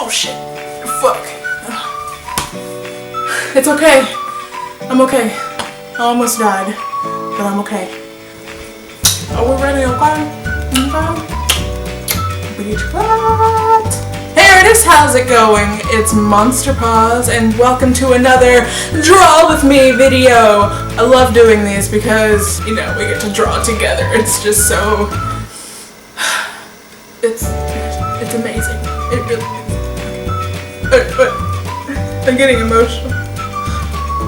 Oh shit. Fuck. It's okay. I'm okay. I almost died, but I'm okay. Are we ready? Okay? Beach what? Hey artists, how's it going? It's Monsterpawss and welcome to another Draw With Me video. I love doing these because, you know, we get to draw together. It's just so... It's amazing. It really is. I'm getting emotional.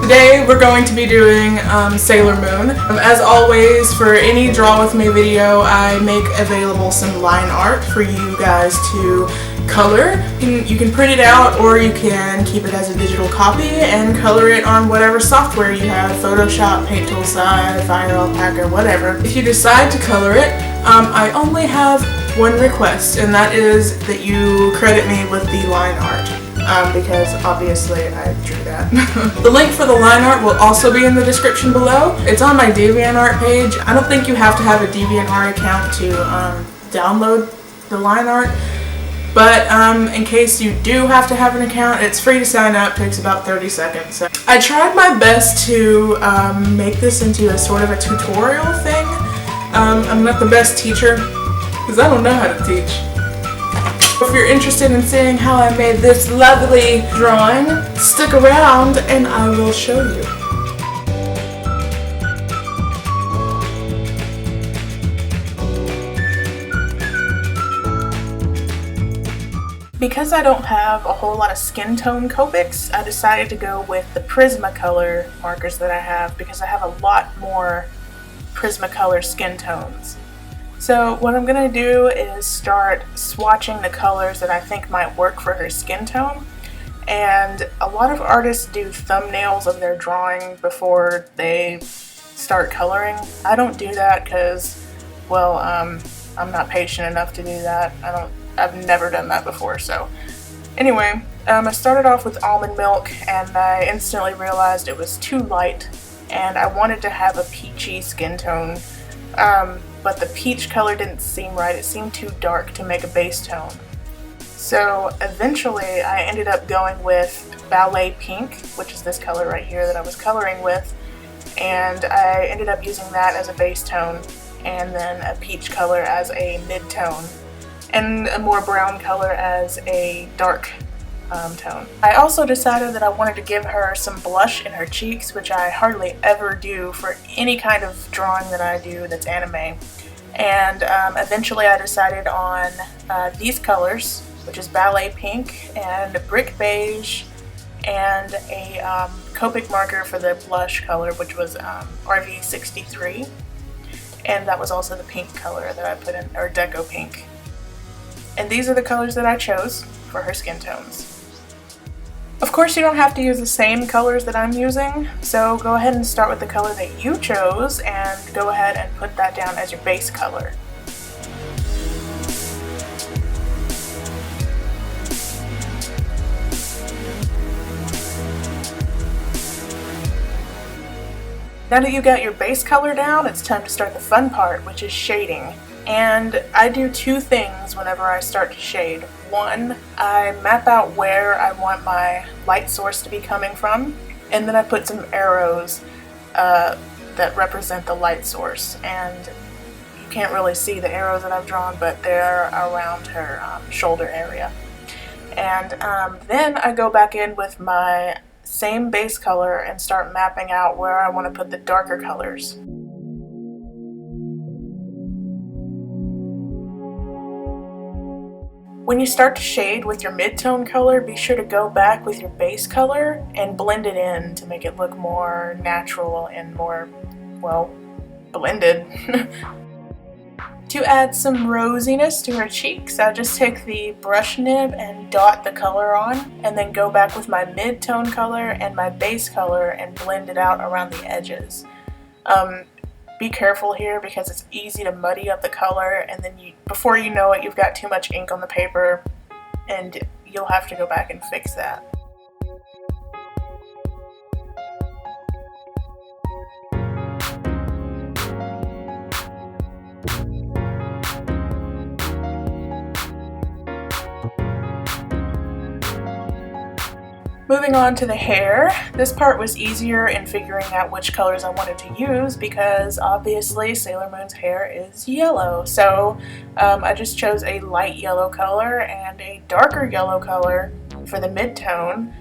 Today we're going to be doing Sailor Moon. As always, for any Draw With Me video, I make available some line art for you guys to color. You can print it out or you can keep it as a digital copy and color it on whatever software you have, Photoshop, Paint Tool, Fire, Alpaca, whatever. If you decide to color it, I only have one request, and that is that you credit me with the line art. Because obviously I drew that. The link for the line art will also be in the description below. It's on my DeviantArt page. I don't think you have to have a DeviantArt account to download the line art, but in case you do have to have an account, it's free to sign up. Takes about 30 seconds. So I tried my best to make this into a sort of a tutorial thing. I'm not the best teacher because I don't know how to teach. If you're interested in seeing how I made this lovely drawing, stick around and I will show you. Because I don't have a whole lot of skin tone Copics, I decided to go with the Prismacolor markers that I have because I have a lot more Prismacolor skin tones. So what I'm going to do is start swatching the colors that I think might work for her skin tone. And a lot of artists do thumbnails of their drawing before they start coloring. I don't do that because, well, I'm not patient enough to do that. I've never done that before, so. Anyway, I started off with almond milk and I instantly realized it was too light and I wanted to have a peachy skin tone. But the peach color didn't seem right. It seemed too dark to make a base tone. So eventually I ended up going with Ballet Pink, which is this color right here that I was coloring with, and I ended up using that as a base tone and then a peach color as a mid-tone and a more brown color as a dark tone. I also decided that I wanted to give her some blush in her cheeks, which I hardly ever do for any kind of drawing that I do that's anime. And eventually I decided on these colors, which is Ballet Pink and Brick Beige and a Copic marker for the blush color, which was RV63. And that was also the pink color that I put in, or Deco Pink. And these are the colors that I chose for her skin tones. Of course, you don't have to use the same colors that I'm using, so go ahead and start with the color that you chose and go ahead and put that down as your base color. Now that you got your base color down, it's time to start the fun part, which is shading. And I do two things whenever I start to shade. One, I map out where I want my light source to be coming from, and then I put some arrows that represent the light source. And you can't really see the arrows that I've drawn, but they're around her shoulder area. And then I go back in with my same base color and start mapping out where I want to put the darker colors. When you start to shade with your mid-tone color, be sure to go back with your base color and blend it in to make it look more natural and more, well, blended. To add some rosiness to her cheeks, I just take the brush nib and dot the color on, and then go back with my mid-tone color and my base color and blend it out around the edges. Be careful here because it's easy to muddy up the color, and then before you know it, you've got too much ink on the paper and you'll have to go back and fix that. Moving on to the hair, this part was easier in figuring out which colors I wanted to use because obviously Sailor Moon's hair is yellow. So I just chose a light yellow color and a darker yellow color for the mid-tone,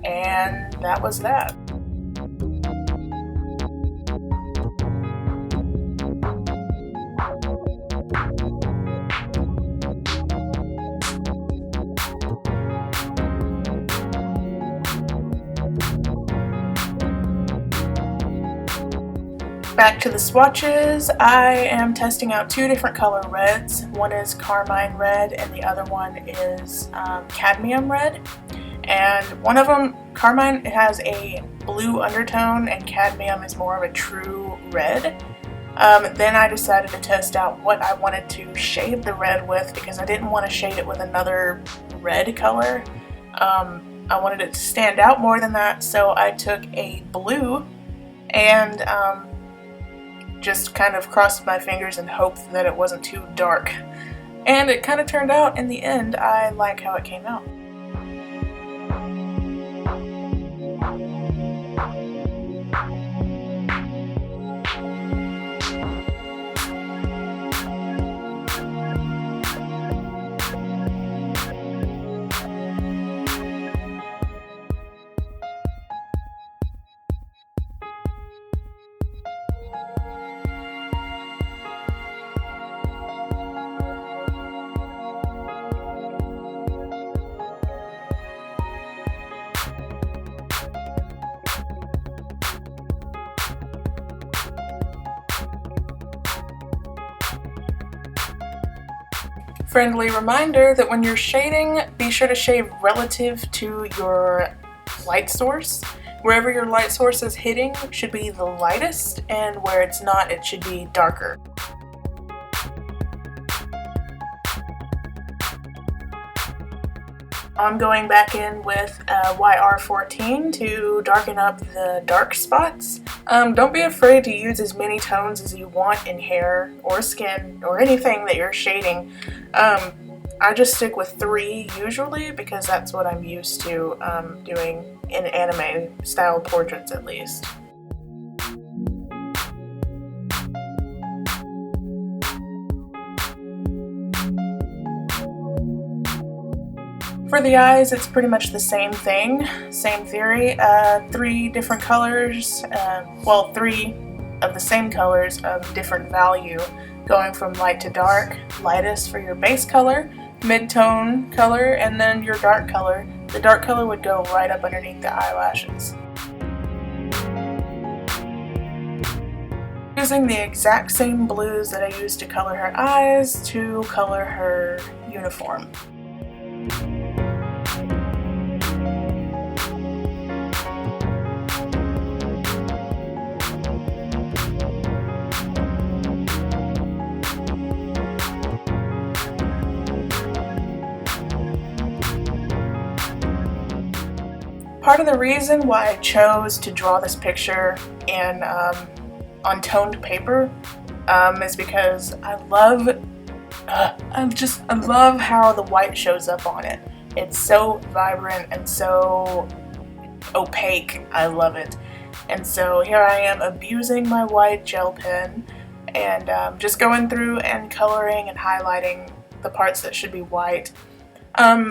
and that was that. Back to the swatches, I am testing out two different color reds. One is carmine red and the other one is cadmium red. And one of them, carmine, it has a blue undertone and cadmium is more of a true red. Then I decided to test out what I wanted to shade the red with because I didn't want to shade it with another red color. I wanted it to stand out more than that, so I took a blue and just kind of crossed my fingers and hoped that it wasn't too dark. And it kind of turned out in the end. I like how it came out. Friendly reminder that when you're shading, be sure to shade relative to your light source. Wherever your light source is hitting should be the lightest, and where it's not, it should be darker. I'm going back in with YR14 to darken up the dark spots. Don't be afraid to use as many tones as you want in hair or skin or anything that you're shading. I just stick with 3 usually because that's what I'm used to doing in anime style portraits at least. For the eyes, it's pretty much the same thing, same theory. 3 different colors, 3 of the same colors of different value, going from light to dark. Lightest for your base color, mid-tone color, and then your dark color. The dark color would go right up underneath the eyelashes. Using the exact same blues that I used to color her eyes to color her uniform. Part of the reason why I chose to draw this picture in on toned paper is because I love how the white shows up on it. It's so vibrant and so opaque. I love it. And so here I am abusing my white gel pen and just going through and coloring and highlighting the parts that should be white.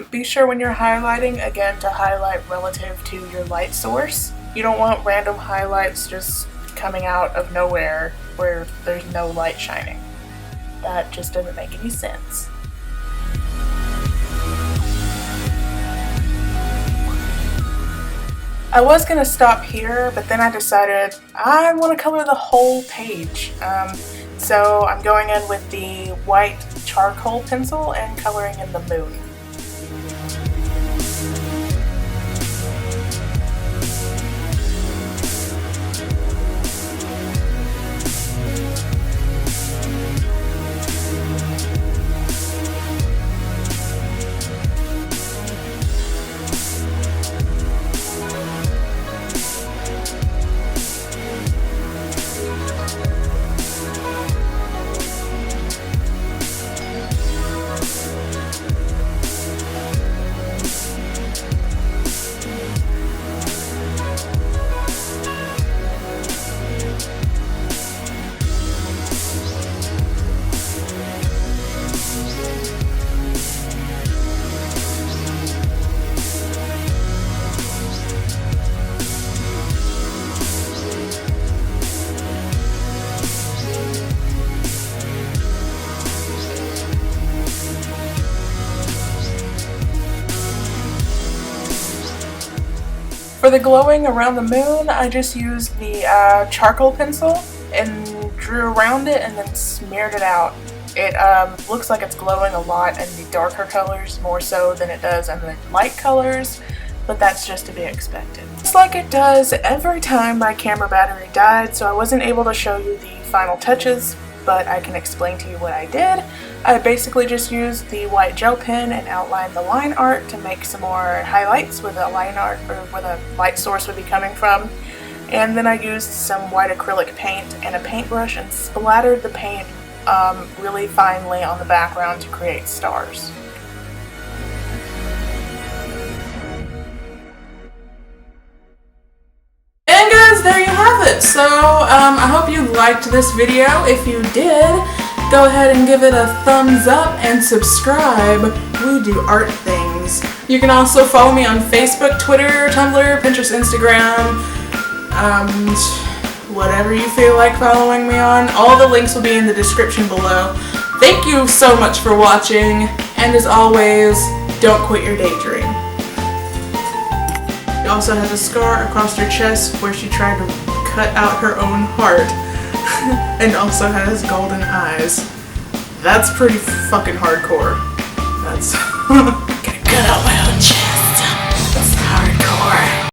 Be sure when you're highlighting, again, to highlight relative to your light source. You don't want random highlights just coming out of nowhere where there's no light shining. That just doesn't make any sense. I was going to stop here, but then I decided I want to color the whole page. So I'm going in with the white charcoal pencil and coloring in the moon. For the glowing around the moon, I just used the charcoal pencil and drew around it and then smeared it out. It looks like it's glowing a lot in the darker colors more so than it does in the light colors, but that's just to be expected. It's like it does every time my camera battery died, so I wasn't able to show you the final touches, but I can explain to you what I did. I basically just used the white gel pen and outlined the line art to make some more highlights where the line art or where the light source would be coming from. And then I used some white acrylic paint and a paintbrush and splattered the paint really finely on the background to create stars. And guys, there you have it. So I hope you liked this video. If you did, go ahead and give it a thumbs up and subscribe. We do art things. You can also follow me on Facebook, Twitter, Tumblr, Pinterest, Instagram, whatever you feel like following me on. All the links will be in the description below. Thank you so much for watching, and as always, don't quit your daydream. She also has a scar across her chest where she tried to cut out her own heart, and also has golden eyes. That's pretty fucking hardcore. That's